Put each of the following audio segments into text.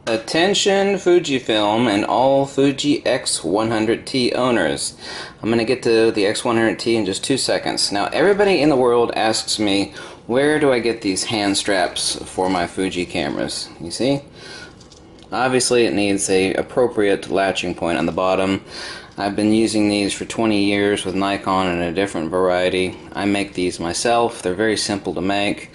Attention Fujifilm and all Fuji X100T owners. I'm going to get to the X100T in just 2 seconds. Now everybody in the world asks me, where do I get these hand straps for my Fuji cameras? You see? Obviously it needs a appropriate latching point on the bottom. I've been using these for 20 years with Nikon in a different variety. I make these myself. They're very simple to make.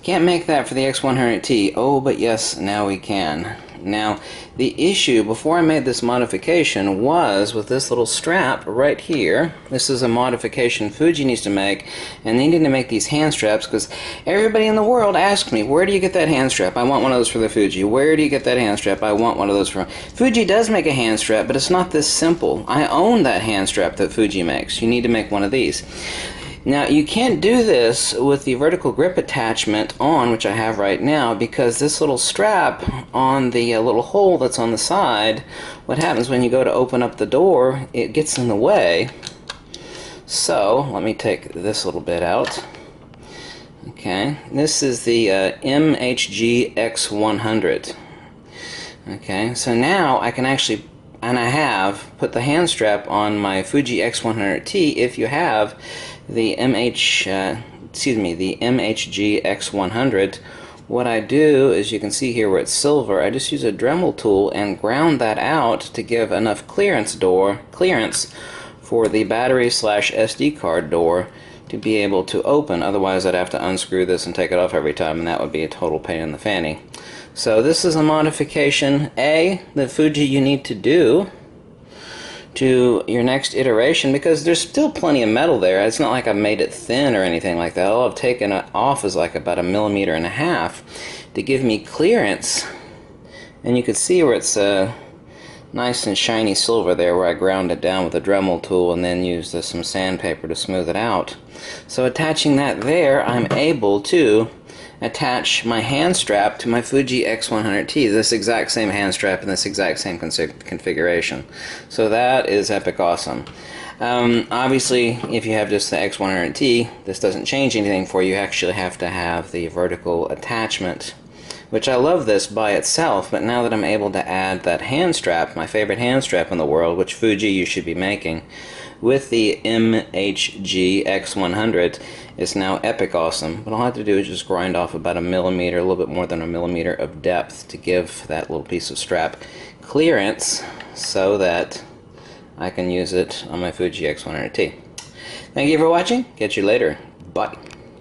Can't make that for the X100T. Oh, but yes, now we can. Now, the issue before I made this modification was with this little strap right here. This is a modification Fuji needs to make, and they need to make these hand straps because everybody in the world asks me, where do you get that hand strap? I want one of those for the Fuji. Where do you get that hand strap? I want one of those for... Fuji does make a hand strap, but it's not this simple. I own that hand strap that Fuji makes. You need to make one of these. Now, you can't do this with the vertical grip attachment on, which I have right now, because this little strap on the little hole that's on the side, what happens when you go to open up the door, it gets in the way. So, let me take this little bit out. Okay, this is the MHG X100. Okay, so now I can actually, and I have, put the hand strap on my Fuji X100T if you have the MHG X100. What I do is, you can see here where it's silver, I just use a Dremel tool and ground that out to give enough clearance for the battery / SD card door to be able to open. Otherwise I'd have to unscrew this and take it off every time, and that would be a total pain in the fanny. So this is a modification that Fuji you need to do to your next iteration, because there's still plenty of metal there. It's not like I've made it thin or anything like that. All I've taken off is like about 1.5 millimeters to give me clearance. And you can see where it's nice and shiny silver there, where I ground it down with a Dremel tool and then used some sandpaper to smooth it out. So attaching that there, I'm able to attach my hand strap to my Fuji X100T, this exact same hand strap in this exact same configuration. So that is epic awesome. Obviously, if you have just the X100T, this doesn't change anything for you. You actually have to have the vertical attachment, which I love this by itself, but now that I'm able to add that hand strap, my favorite hand strap in the world, which Fuji you should be making, with the MHG X100, is now epic awesome. What I'll have to do is just grind off about 1 millimeter, a little bit more than 1 millimeter of depth to give that little piece of strap clearance so that I can use it on my Fuji X100T. Thank you for watching. Catch you later. Bye.